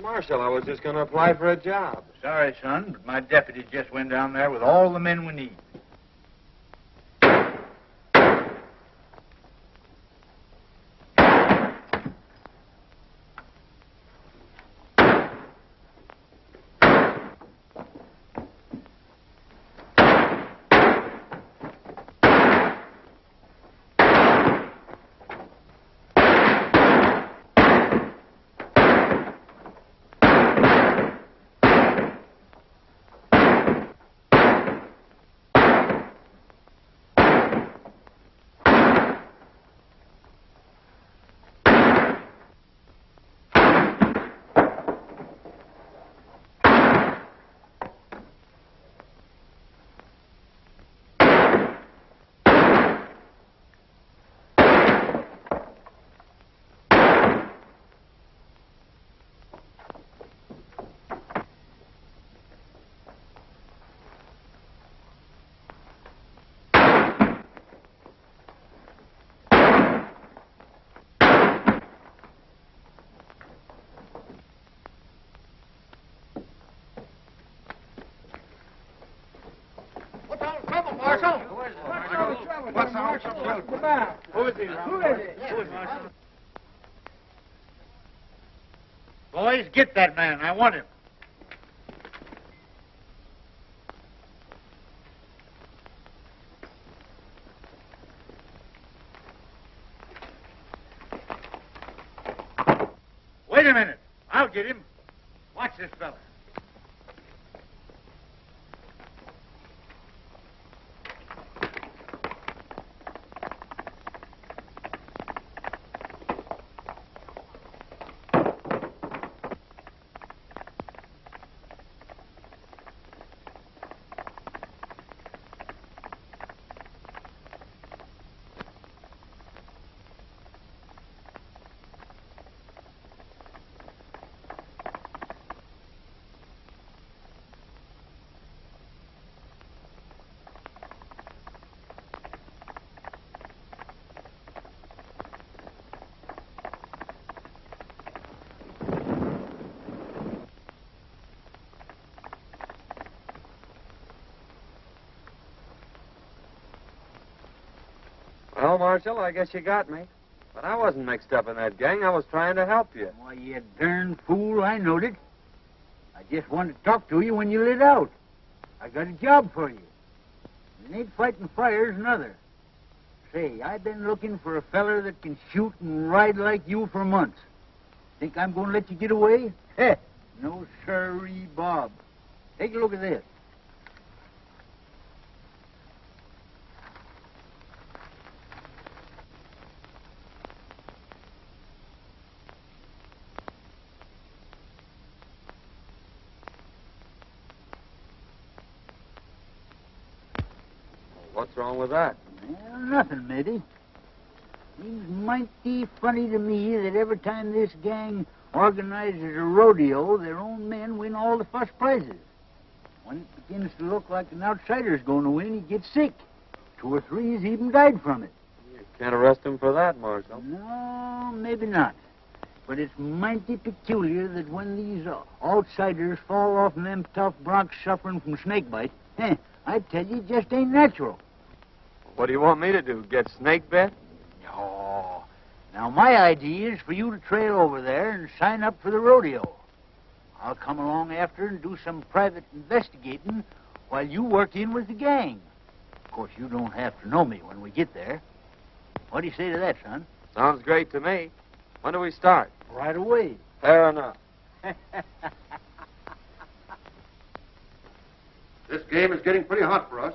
Marshal, I was just going to apply for a job. Sorry, son, but my deputy just went down there with all the men we need. Marshal! What's the trouble? Who is he? Who is it? Marshal? Boys, get that man. I want him. a minute. I'll get him. Watch this fella. Well, Marshal, I guess you got me. But I wasn't mixed up in that gang. I was trying to help you. Why, you darn fool, I knowed it. I just wanted to talk to you when you lit out. I got a job for you. It ain't fighting fires, nother. Say, I've been looking for a feller that can shoot and ride like you for months. Think I'm going to let you get away? Heh, no sirree, Bob. Take a look at this. What's wrong with that? Well, nothing, matey. Seems mighty funny to me that every time this gang organizes a rodeo, their own men win all the first prizes. When it begins to look like an outsider's going to win, he gets sick. 2 or 3 has even died from it. You can't arrest him for that, Marshal. No, maybe not. But it's mighty peculiar that when these outsiders fall off them tough broncs suffering from snakebite, I tell you, it just ain't natural. What do you want me to do, get snake bit? No. Now, my idea is for you to trail over there and sign up for the rodeo. I'll come along after and do some private investigating while you work in with the gang. Of course, you don't have to know me when we get there. What do you say to that, son? Sounds great to me. When do we start? Right away. Fair enough. This game is getting pretty hot for us.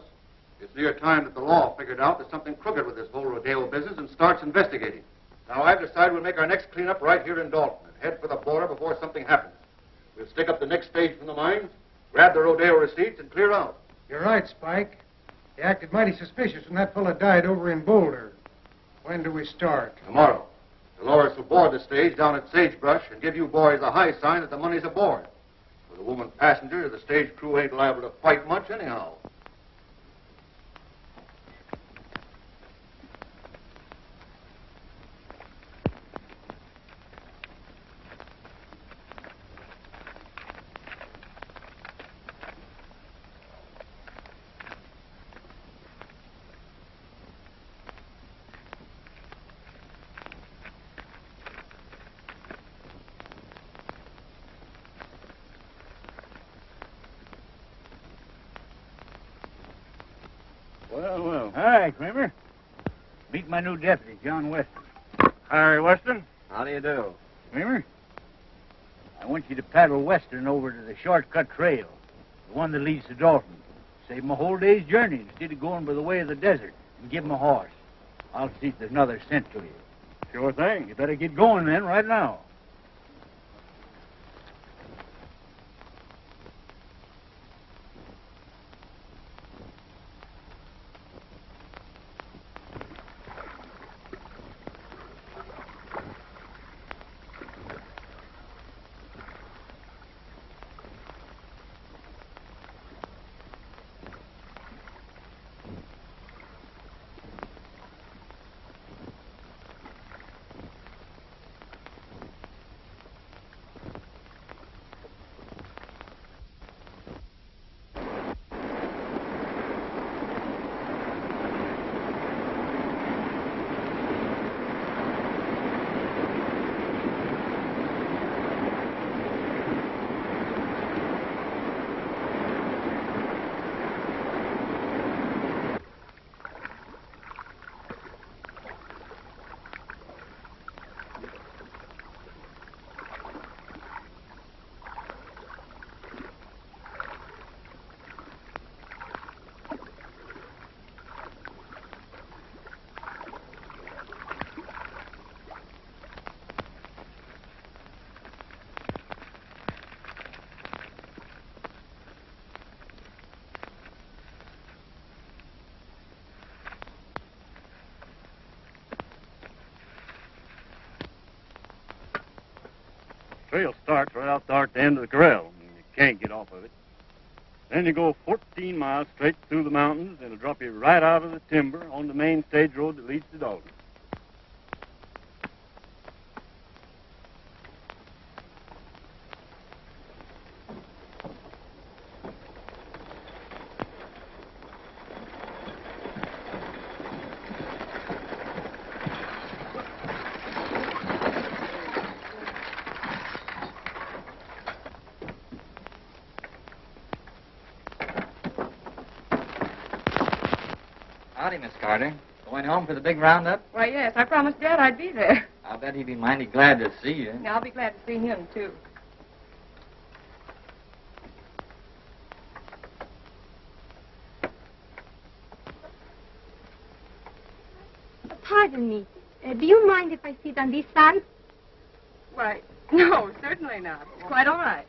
It's near time that the law figured out there's something crooked with this whole rodeo business and starts investigating. Now, I've decided we'll make our next cleanup right here in Dalton and head for the border before something happens. We'll stick up the next stage from the mines, grab the rodeo receipts, and clear out. You're right, Spike. He acted mighty suspicious when that fella died over in Boulder. When do we start? Tomorrow. Dolores will board the stage down at Sagebrush and give you boys a high sign that the money's aboard. For the woman passenger, the stage crew ain't liable to fight much anyhow. Well. Hi, Kramer. Meet my new deputy, John Weston. Harry Weston. How do you do? Kramer, I want you to paddle Western over to the shortcut trail, the one that leads to Dalton. Save him a whole day's journey instead of going by the way of the desert, and give him a horse. I'll see if there's another cent to you. Sure thing. You better get going then, right now. trail starts right out there at the end of the corral. You can't get off of it. Then you go 14 miles straight through the mountains, and it'll drop you right out of the timber on the main stage road that leads to Dalton. Howdy, Miss Carter. Going home for the big roundup? Why, yes, I promised Dad I'd be there. I'll bet he'd be mighty glad to see you. And I'll be glad to see him, too. Pardon me. Do you mind if I sit on this side? Why, no, certainly not. It's quite all right.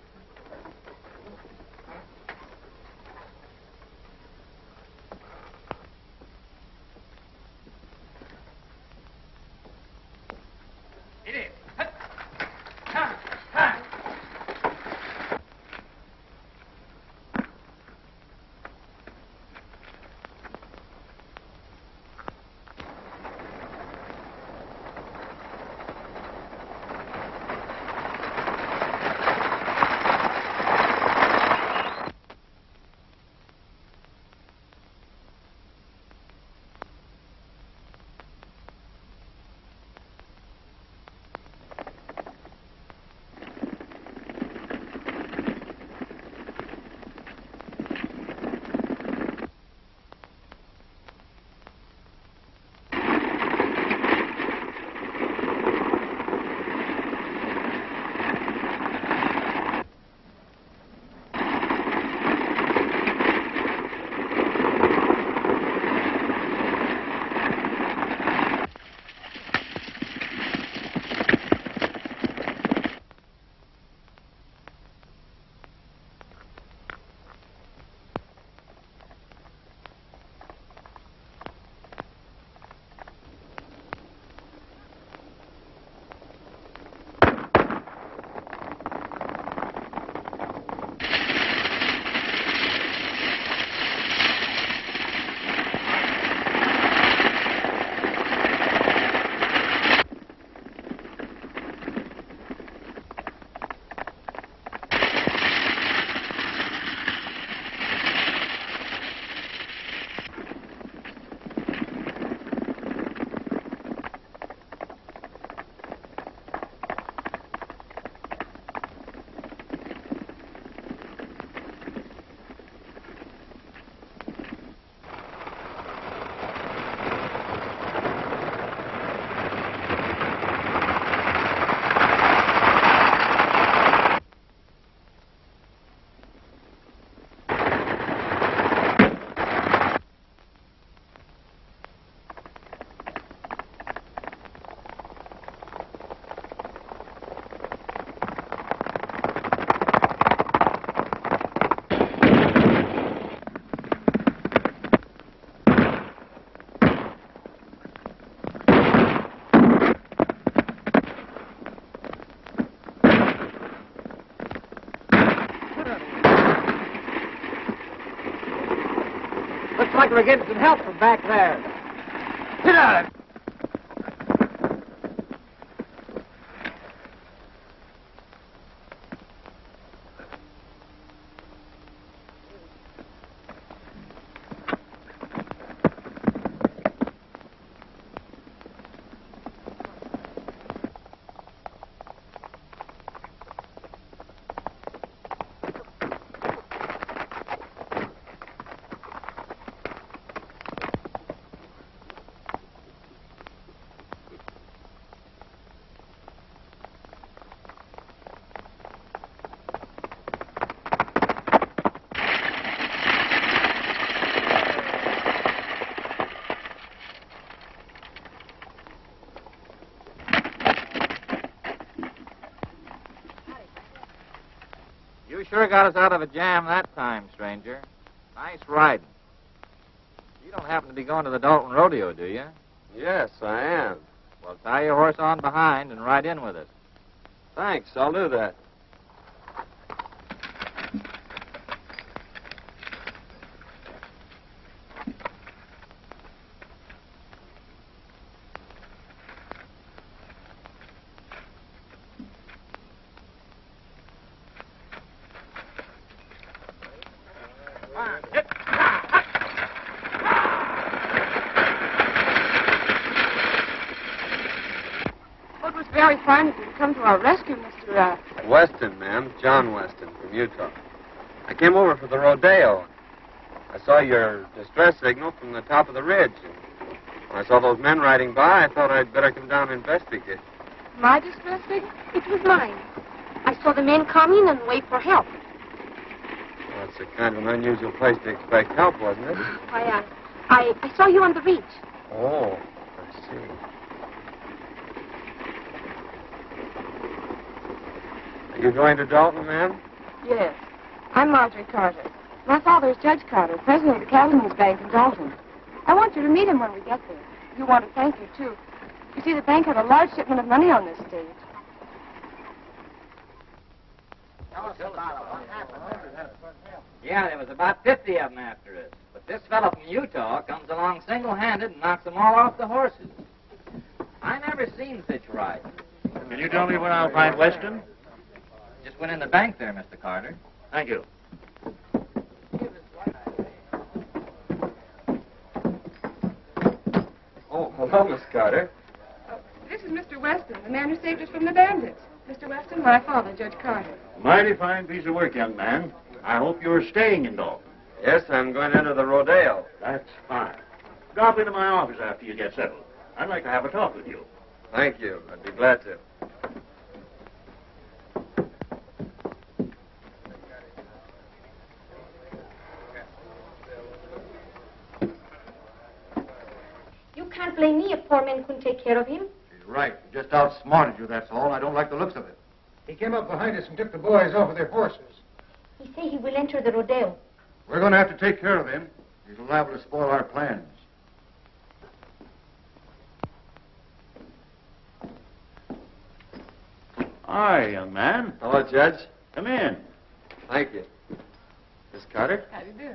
Looks like we're getting some help from back there. Get out of it. You sure got us out of a jam that time, stranger. Nice riding. You don't happen to be going to the Dalton Rodeo, do you? Yes, I am. Well, tie your horse on behind and ride in with us. Thanks, I'll do that. It was very fine of you to come to our rescue, Mr. Weston, ma'am. John Weston from Utah. I came over for the rodeo. I saw your distress signal from the top of the ridge. And when I saw those men riding by, I thought I'd better come down and investigate. My distress signal? It was mine. I saw the men coming and wait for help. Well, it's a kind of an unusual place to expect help, wasn't it? I saw you on the ridge. Oh, I see. Are you going to Dalton, ma'am? Yes. I'm Marjorie Carter. My father is Judge Carter, president of the Cattlemen's Bank in Dalton. I want you to meet him when we get there. You want to thank you, too. You see, the bank had a large shipment of money on this stage. Yeah, there was about 50 of them after us. But this fellow from Utah comes along single-handed and knocks them all off the horses. I never seen such riding. Can you tell me where I'll find Weston? Just went in the bank there, Mr. Carter. Thank you. Oh, hello, Miss Carter. This is Mr. Weston, the man who saved us from the bandits. Mr. Weston, my father, Judge Carter. Mighty fine piece of work, young man. I hope you're staying in Dalton. Yes, I'm going into the rodeo. That's fine. Drop into my office after you get settled. I'd like to have a talk with you. Thank you. I'd be glad to. You can't blame me if poor men couldn't take care of him. She's right. He just outsmarted you, that's all. I don't like the looks of it. He came up behind us and took the boys off of their horses. He say he will enter the rodeo. We're going to have to take care of him. He's liable to spoil our plans. Hi, young man. Hello, Judge. Come in. Thank you. Miss Carter? How do you do?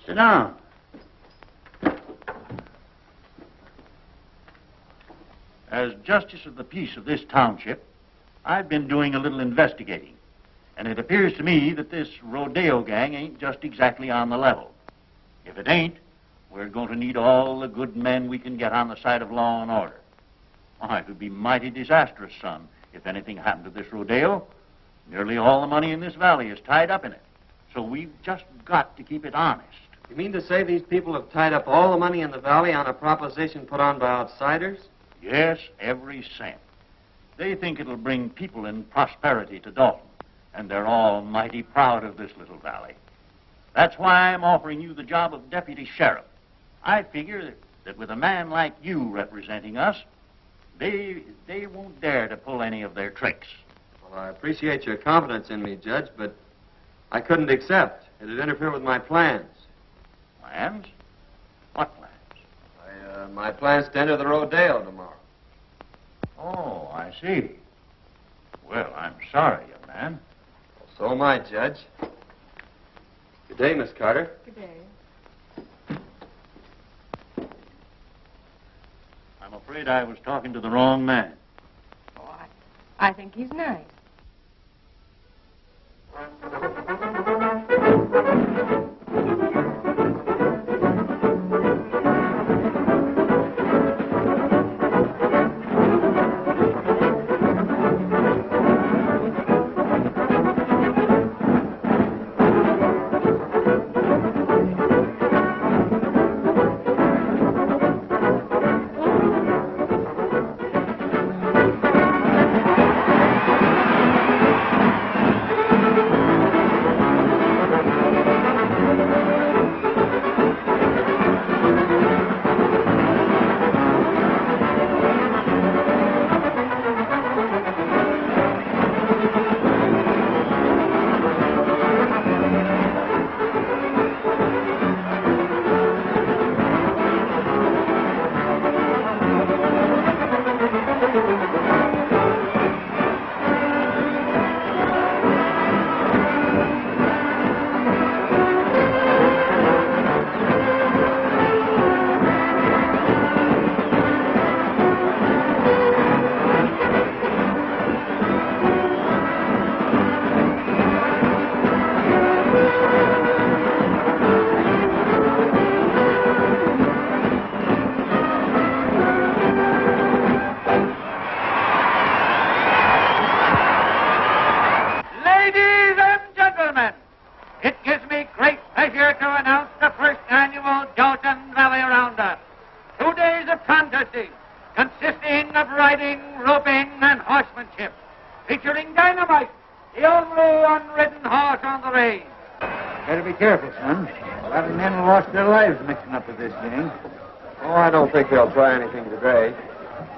Sit down. As justice of the peace of this township, I've been doing a little investigating. And it appears to me that this rodeo gang ain't just exactly on the level. If it ain't, we're going to need all the good men we can get on the side of law and order. Why, it would be mighty disastrous, son, if anything happened to this rodeo. Nearly all the money in this valley is tied up in it. So we've just got to keep it honest. You mean to say these people have tied up all the money in the valley on a proposition put on by outsiders? Yes, every cent. They think it'll bring people and prosperity to Dalton, and they're all mighty proud of this little valley. That's why I'm offering you the job of deputy sheriff. I figure that with a man like you representing us, they won't dare to pull any of their tricks. Well, I appreciate your confidence in me, Judge, but I couldn't accept. It'd interfere with my plans. Plans? What plans? My plans to enter the rodeo tomorrow. Oh, I see. Well, I'm sorry, young man. So am I, Judge. Good day, Miss Carter. Good day. I'm afraid I was talking to the wrong man. Oh, I think he's nice. roping and horsemanship, featuring Dynamite, the only unridden horse on the range. Better be careful, son. A lot of men lost their lives mixing up with this gang. Oh, I don't think they'll try anything today.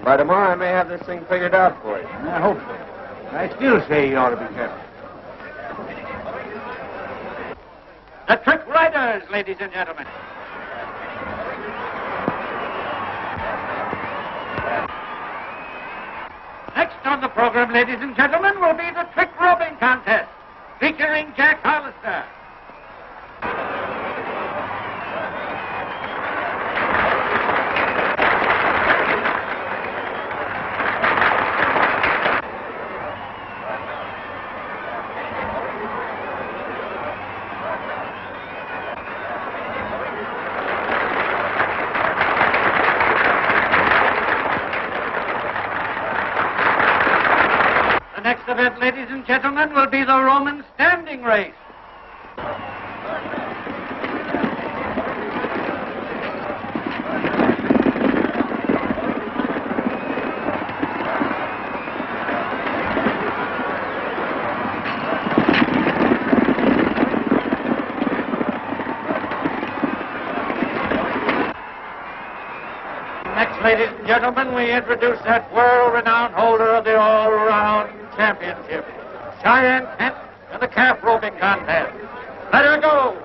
By tomorrow, I may have this thing figured out for you. I hope so. I still say you ought to be careful. The Trick Riders, ladies and gentlemen. Next on the program, ladies and gentlemen, will be the Trick Roping Contest, featuring Jack Hollister. The next event, ladies and gentlemen, will be the Roman standing race. Next, ladies and gentlemen, we introduce that world-renowned holder of the all-round championship, Cheyenne Kent, in the calf roping contest. Let her go!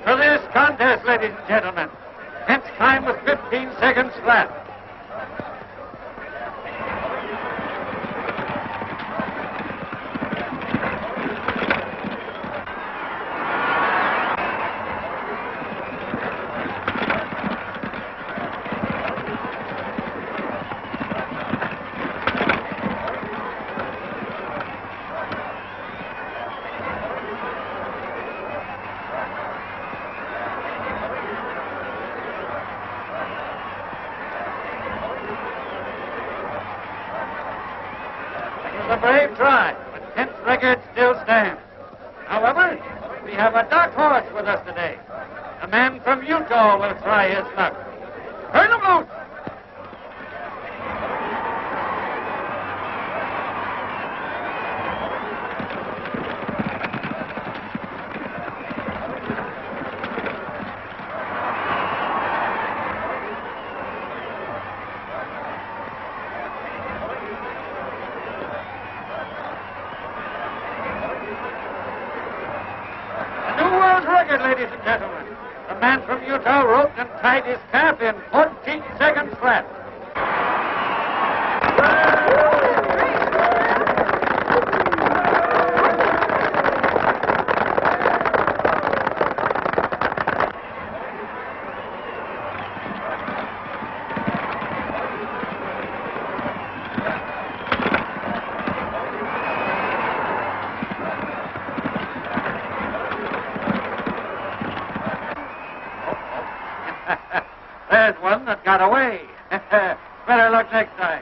For this contest, ladies and gentlemen. Kent's time was 15 seconds flat. A brave try, but Kent's record still stands. However, we have a dark horse with us today. A man from Utah will try his luck. Turn him loose! Ladies and gentlemen, the man from Utah roped and tied his calf in 14 seconds flat. There's one that got away. Better luck next time.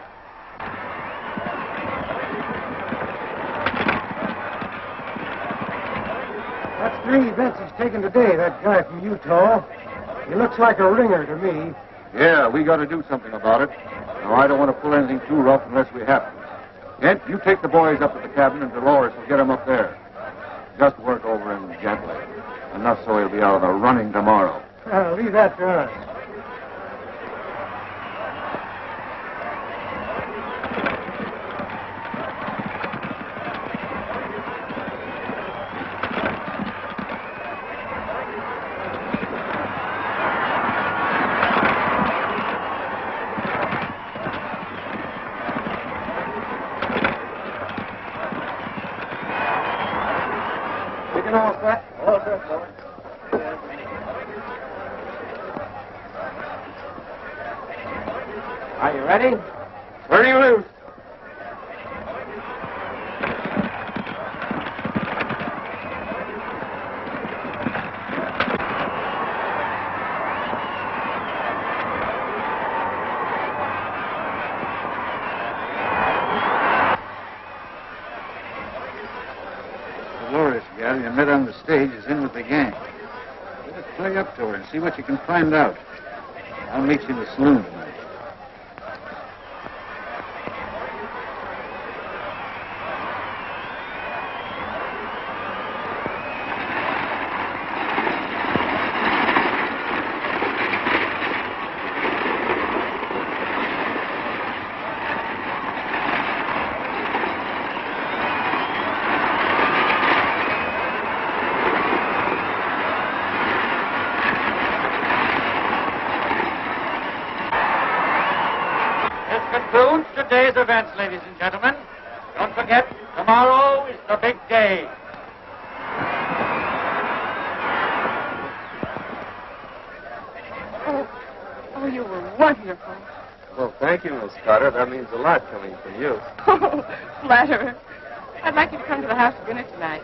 That's 3 events he's taken today, that guy from Utah. He looks like a ringer to me. Yeah, we got to do something about it. Now, I don't want to pull anything too rough unless we have to. Kent, you take the boys up to the cabin, and Dolores will get them up there. Just work over him gently. Enough so he'll be out of the running tomorrow. Leave that to us. All set? All set, boys. Are you ready? Turning loose. Dolores gal you met on the stage is in with the gang. Better play up to her and see what you can find out. I'll meet you in the saloon tonight. Concludes today's events, ladies and gentlemen. Don't forget, tomorrow is the big day. Oh, you were wonderful. Well, thank you, Miss Carter. That means a lot coming from you. Oh, flatterer. I'd like you to come to the house for dinner tonight.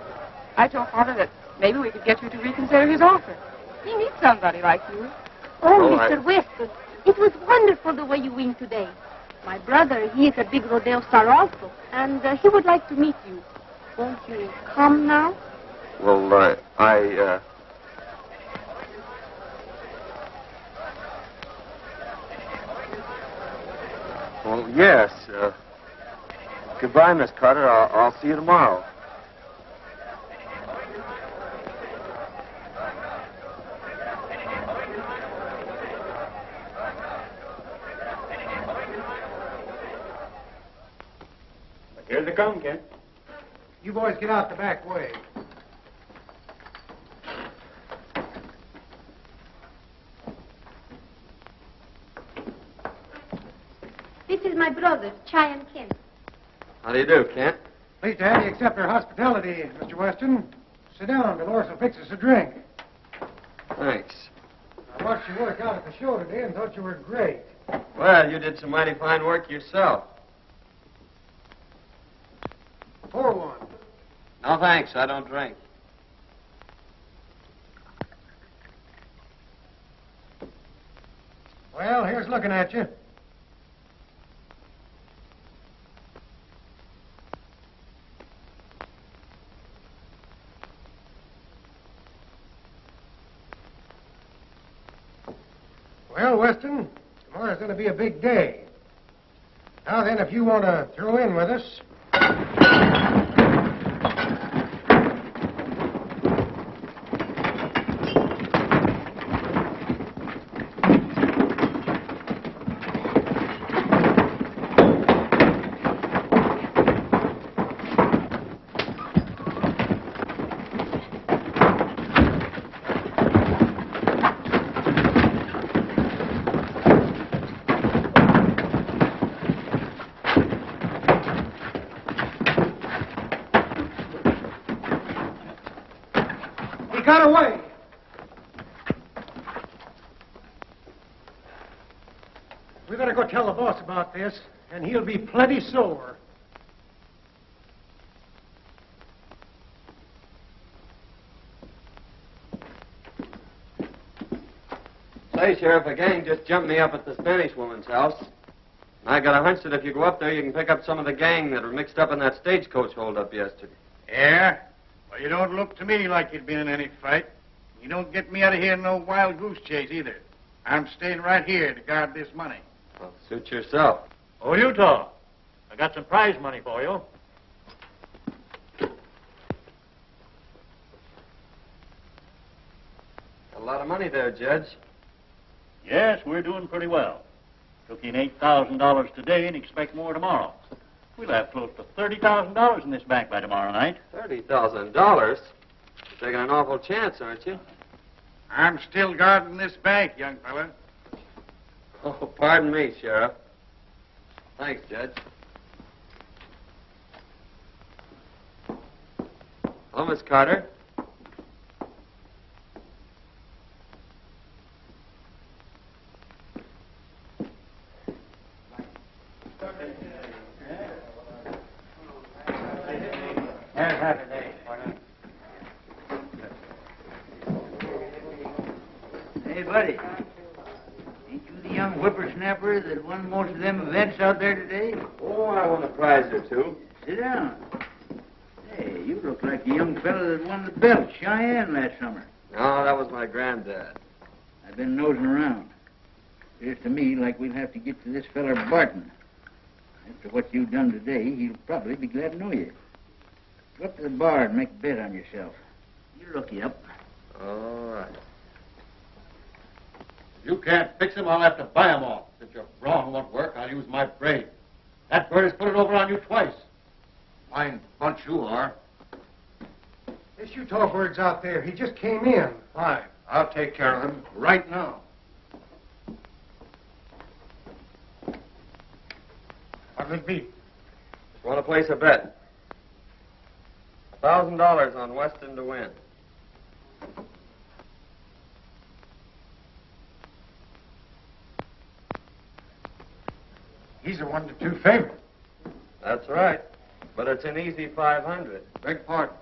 I told Father that maybe we could get you to reconsider his offer. He needs somebody like you. Oh, Oh, Mr. Weston, it was wonderful the way you win today. My brother, he is a big rodeo star also, and he would like to meet you. Won't you come now? Well, Well, yes. Goodbye, Miss Carter. I'll see you tomorrow. Here they come, Kent. You boys get out the back way. This is my brother, Chai and Ken. How do you do, Kent? Pleased to have you accept our hospitality, Mr. Weston. Sit down. Dolores will fix us a drink. Thanks. I watched you work out at the show today and thought you were great. Well, you did some mighty fine work yourself. Pour one. No, thanks. I don't drink. Well, here's looking at you. Well, Weston, tomorrow's going to be a big day. Now then, if you want to throw in with us... got away. We better go tell the boss about this, and he'll be plenty sore. Say, Sheriff, a gang just jumped me up at the Spanish woman's house. And I got a hunch that if you go up there, you can pick up some of the gang that were mixed up in that stagecoach holdup yesterday. Yeah? Well, you don't look to me like you'd been in any fight. You don't get me out of here in no wild goose chase either. I'm staying right here to guard this money. Well, suit yourself. Oh, Utah, I got some prize money for you. Got a lot of money there, Judge. Yes, we're doing pretty well. Took in $8,000 today and expect more tomorrow. We'll have close to $30,000 in this bank by tomorrow night. $30,000? You're taking an awful chance, aren't you? I'm still guarding this bank, young fella. Oh, pardon me, Sheriff. Thanks, Judge. Hello, Miss Carter. that won most of them events out there today? Oh, I won a prize or two. Sit down. Hey, you look like the young fellow that won the belt, Cheyenne, last summer. No, that was my granddad. I've been nosing around. Appears to me like we'll have to get to this feller Barton. After what you've done today, he'll probably be glad to know you. Go up to the bar and make a bet on yourself. You look you up. All right. If you can't fix him, I'll have to buy him off. Since your brawn won't work, I'll use my brain. That bird has put it over on you twice. Fine bunch you are. This Utah bird's out there. He just came in. Fine. I'll take care of him right now. What'll it be? Just want to place a bet. $1,000 on Weston to win. He's a 1-2 favorite. That's right. But it's an easy 500. Beg pardon.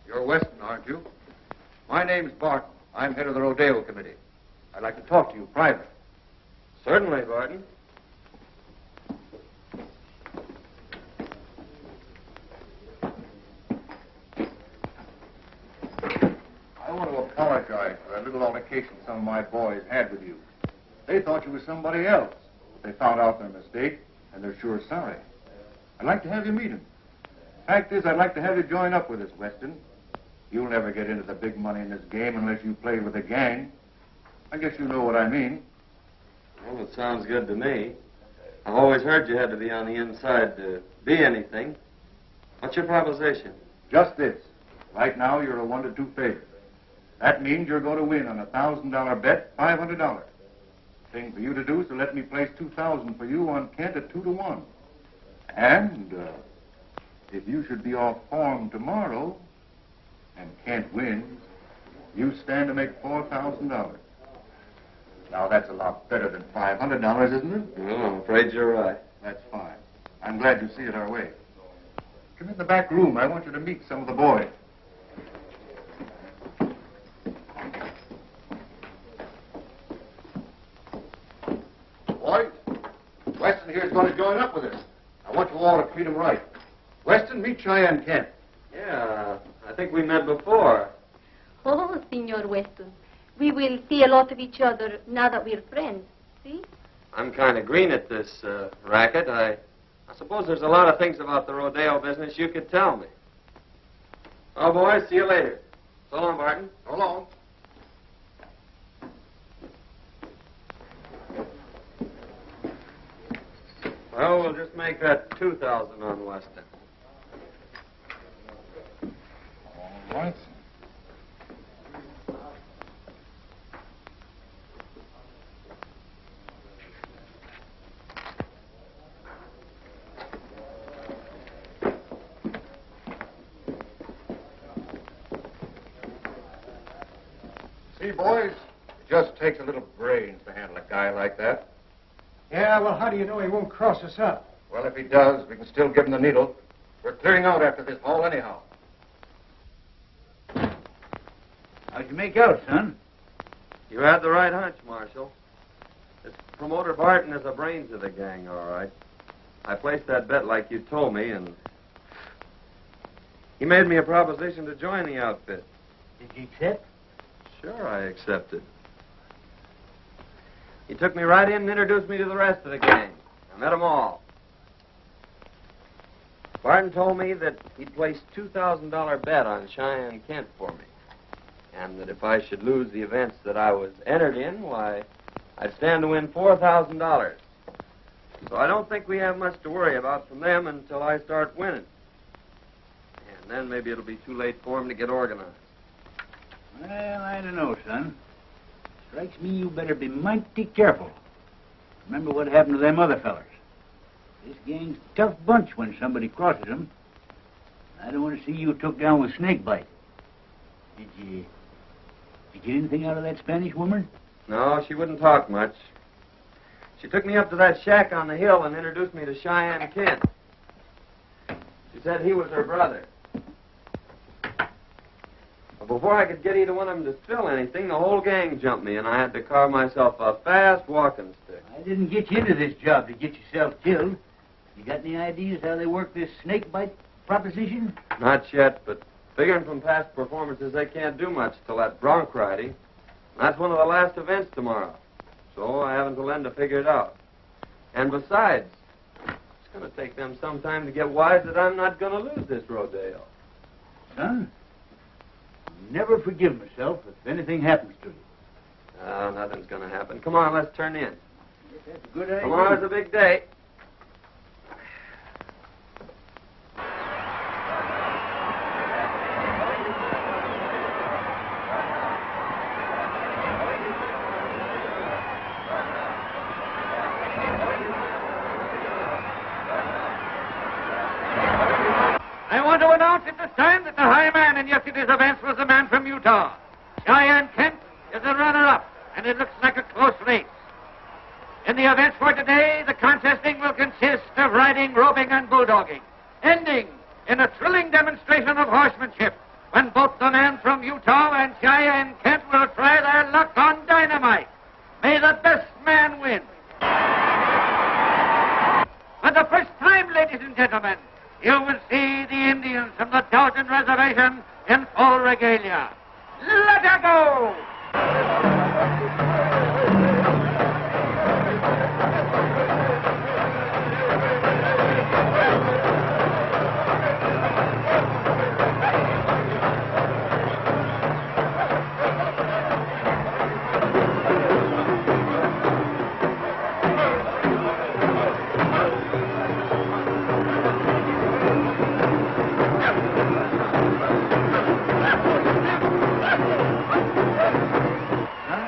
You're Weston, aren't you? My name's Barton. I'm head of the Rodeo Committee. I'd like to talk to you privately. Certainly, Barton. I want to apologize for that little altercation some of my boys had with you. They thought you were somebody else. They found out their mistake, and they're sure sorry. I'd like to have you meet them. Fact is, I'd like to have you join up with us, Weston. You'll never get into the big money in this game unless you play with a gang. I guess you know what I mean. Well, it sounds good to me. I've always heard you had to be on the inside to be anything. What's your proposition? Just this. Right now, you're a 1-2 favorite. That means you're going to win on a $1,000 bet, $500. Thing for you to do is to let me place $2,000 for you on Kent at 2-1. And if you should be off form tomorrow and Kent wins, you stand to make $4,000. Now, that's a lot better than $500, isn't it? Well, I'm afraid you're right. That's fine. I'm glad you see it our way. Come in the back room. I want you to meet some of the boys. Boys, Weston here is going to join up with us. I want you all to treat him right. Weston, meet Cheyenne Kent. Yeah, I think we met before. Oh, Senor Weston. We will see a lot of each other now that we're friends. See? I'm kind of green at this racket. I suppose there's a lot of things about the rodeo business you could tell me. Oh, boys, see you later. So long, Barton. So long. Well, we'll just make that 2,000 on Weston. All right. See, boys, it just takes a little brains to handle a guy like that. Yeah, well, how do you know he won't cross us up? Well, if he does, we can still give him the needle. We're clearing out after this haul anyhow. How'd you make out, son? You had the right hunch, Marshal. This promoter Barton is the brains of the gang, all right. I placed that bet like you told me, and he made me a proposition to join the outfit. Did you accept? Sure, I accepted. He took me right in and introduced me to the rest of the gang. I met them all. Barton told me that he'd placed $2,000 bet on Cheyenne Kent for me, and that if I should lose the events that I was entered in, why, I'd stand to win $4,000. So I don't think we have much to worry about from them until I start winning. And then maybe it'll be too late for them to get organized. Well, I don't know, son. Strikes me you better be mighty careful. Remember what happened to them other fellers. This gang's a tough bunch when somebody crosses them. I don't want to see you took down with snakebite. Did you get anything out of that Spanish woman? No, she wouldn't talk much. She took me up to that shack on the hill and introduced me to Cheyenne Kent. She said he was her brother. Before I could get either one of them to spill anything, the whole gang jumped me, and I had to carve myself a fast walking stick. I didn't get you into this job to get yourself killed. You got any ideas how they work this snake bite proposition? Not yet, but figuring from past performances, they can't do much till that bronc riding. That's one of the last events tomorrow. So I have until then to figure it out. And besides, it's going to take them some time to get wise that I'm not going to lose this rodeo. Son, I'll never forgive myself if anything happens to you. Nothing's going to happen. Come on, let's turn in. That's a good idea. Tomorrow's a big day. I want to announce at this time that the high man in yesterday's events was a man from Utah. Cheyenne Kent is the runner-up, and it looks like a close race. In the events for today, the contesting will consist of riding, roping, and bulldogging, ending in a thrilling demonstration of horsemanship when both the man from Utah and Cheyenne Kent will try their luck on dynamite. May the best man win. For the first time, ladies and gentlemen, you will see the Indians from the Dalton Reservation in full regalia. Let her go!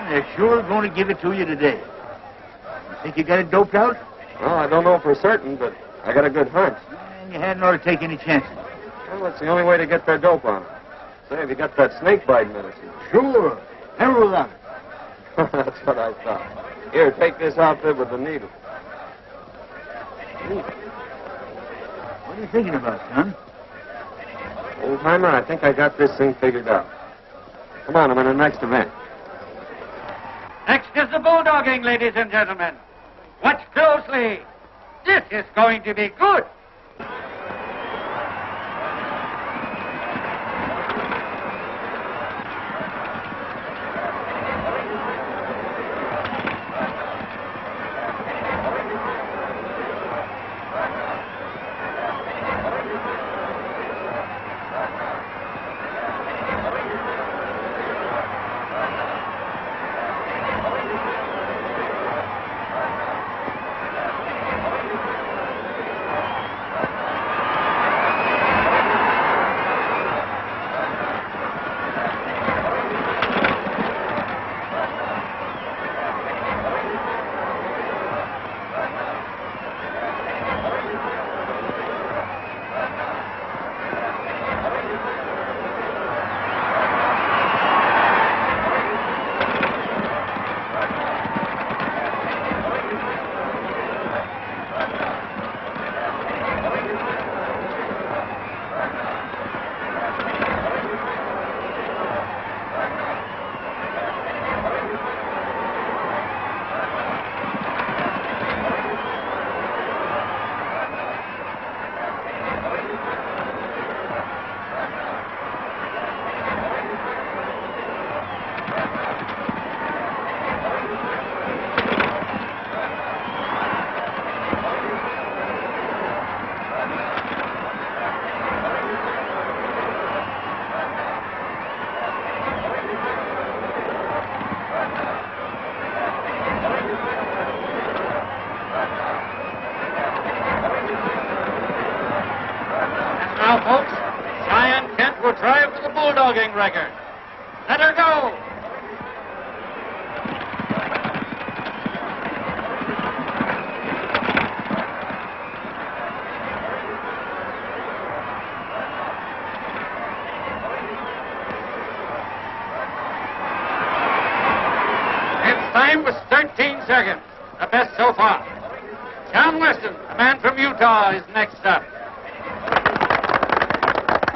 They're sure going to give it to you today. You think you got it doped out? Well, I don't know for certain, but I got a good hunch. And you hadn't ought to take any chances. Well, that's the only way to get their dope on it. Say, have you got that snake bite medicine? Sure. Never without it. That's what I thought. Here, take this outfit with the needle. What are you thinking about, son? Old timer, I think I got this thing figured out. Come on, I'm in the next event. Next is the bulldogging, ladies and gentlemen. Watch closely. This is going to be good. Now, folks, Cheyenne Kent will try for the bulldogging record. Let her go. Its time was 13 seconds, the best so far. John Weston, the man from Utah, is next up.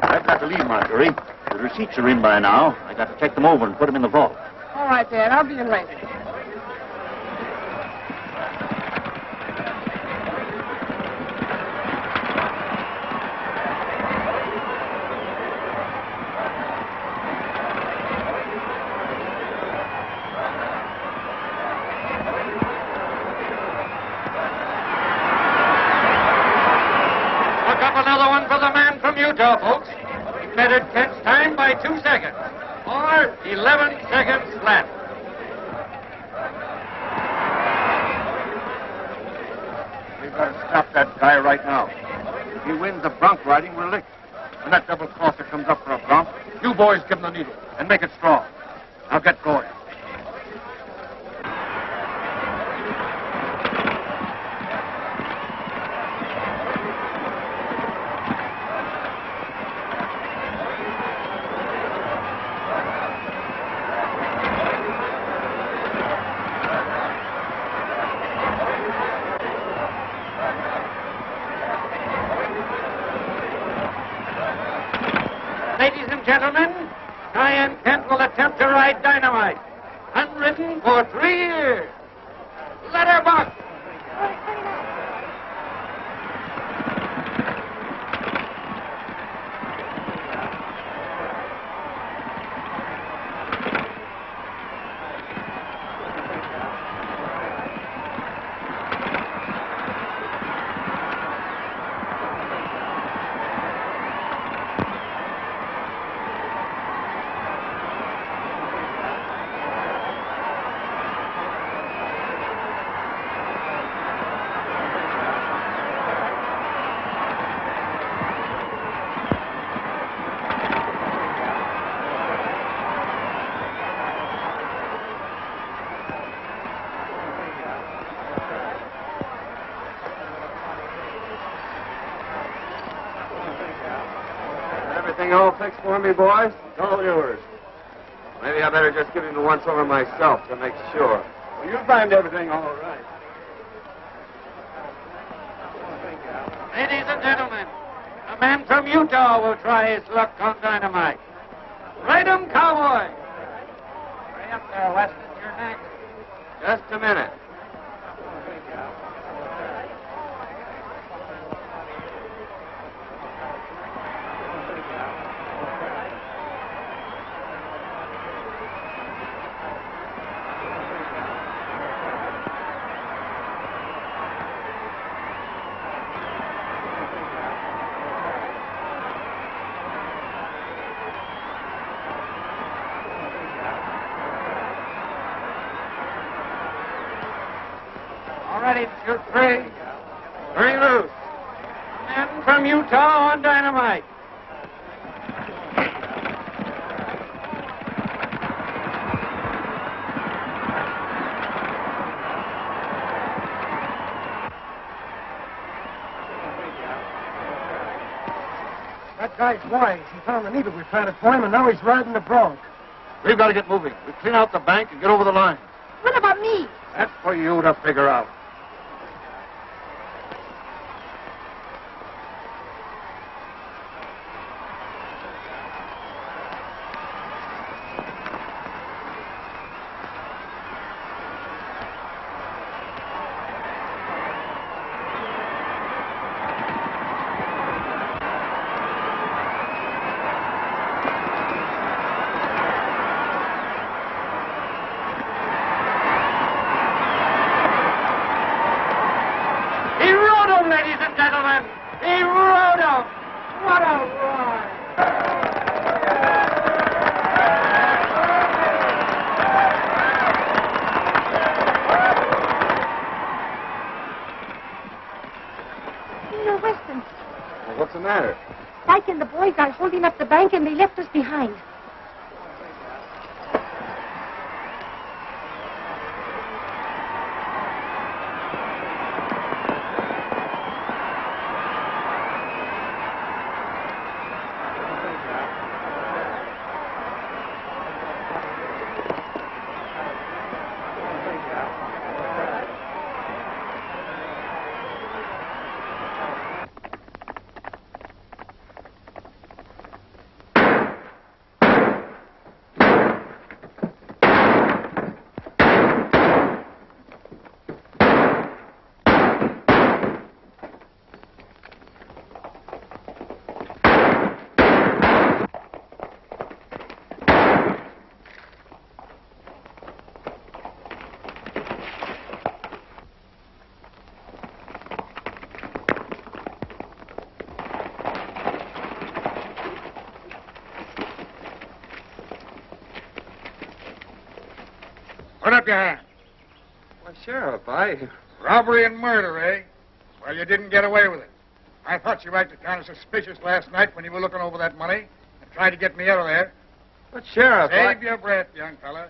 I've got the lead, Marjorie. The receipts are in by now. I got to check them over and put them in the vault. All right, Dad. I'll be in later. Look up another one for the man from Utah, folks. He bettered Kent's time by 2 seconds. Or 11 seconds flat. We've got to stop that guy right now. If he wins the bronc riding, we're licked. When that double crosser comes up for a bronc, you boys give him the needle and make it strong. Now get going. Ladies and gentlemen, Cheyenne Kent will attempt to ride dynamite. Unwritten for 3 years. Letterbox. Everything all fixed for me, boys? It's all yours. Maybe I better just give him the once-over myself to make sure. Well, you'll find everything all right. Ladies and gentlemen, a man from Utah will try his luck on dynamite. Ride 'em, cowboy. Hurry up there, Weston. You're next. Just a minute. All ready, shoot free. Bring loose. Man from Utah on dynamite. That guy's wise. He found the needle we planted for him, and now he's riding the bronc. We've got to get moving. We clean out the bank and get over the line. What about me? That's for you to figure out. He rode him, ladies and gentlemen. He rode him. What a ride. Senor Weston, Well, what's the matter? Spike and the boys are holding up the bank, and they left us behind. Put up your hand. Why, Sheriff, I... Robbery and murder, eh? Well, you didn't get away with it. I thought you acted kind of suspicious last night when you were looking over that money and tried to get me out of there. But, Sheriff, Save your breath, young fella.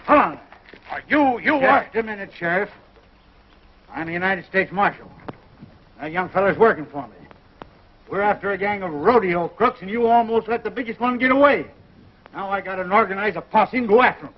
Hold on. You Just a minute, Sheriff. I'm the United States Marshal. That young fella's working for me. We're after a gang of rodeo crooks, and you almost let the biggest one get away. Now I gotta organize a posse and go after him.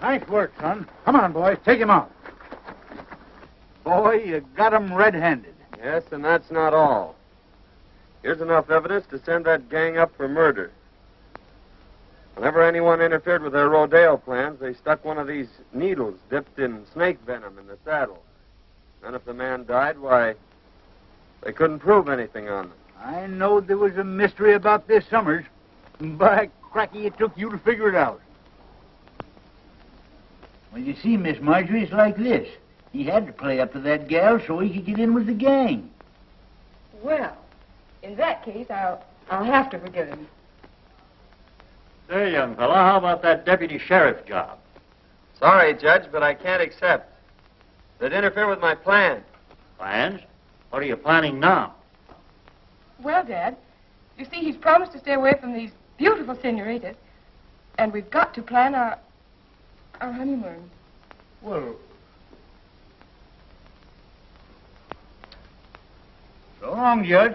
Nice work, son. Come on, boys. Take him out. Boy, you got him red-handed. Yes, and that's not all. Here's enough evidence to send that gang up for murder. Whenever anyone interfered with their rodeo plans, they stuck one of these needles dipped in snake venom in the saddle. And if the man died, why, they couldn't prove anything on them. I knowed there was a mystery about this, Summers. By cracky, it took you to figure it out. Well, you see, Miss Marjorie, it's like this. He had to play up to that gal so he could get in with the gang. Well, in that case, I'll have to forgive him. Say, young fella, how about that deputy sheriff job? Sorry, Judge, but I can't accept. They'd interfere with my plan. Plans? What are you planning now? Well, Dad, you see, he's promised to stay away from these beautiful senoritas, and we've got to plan our honeymoon. Well, so long, Judge.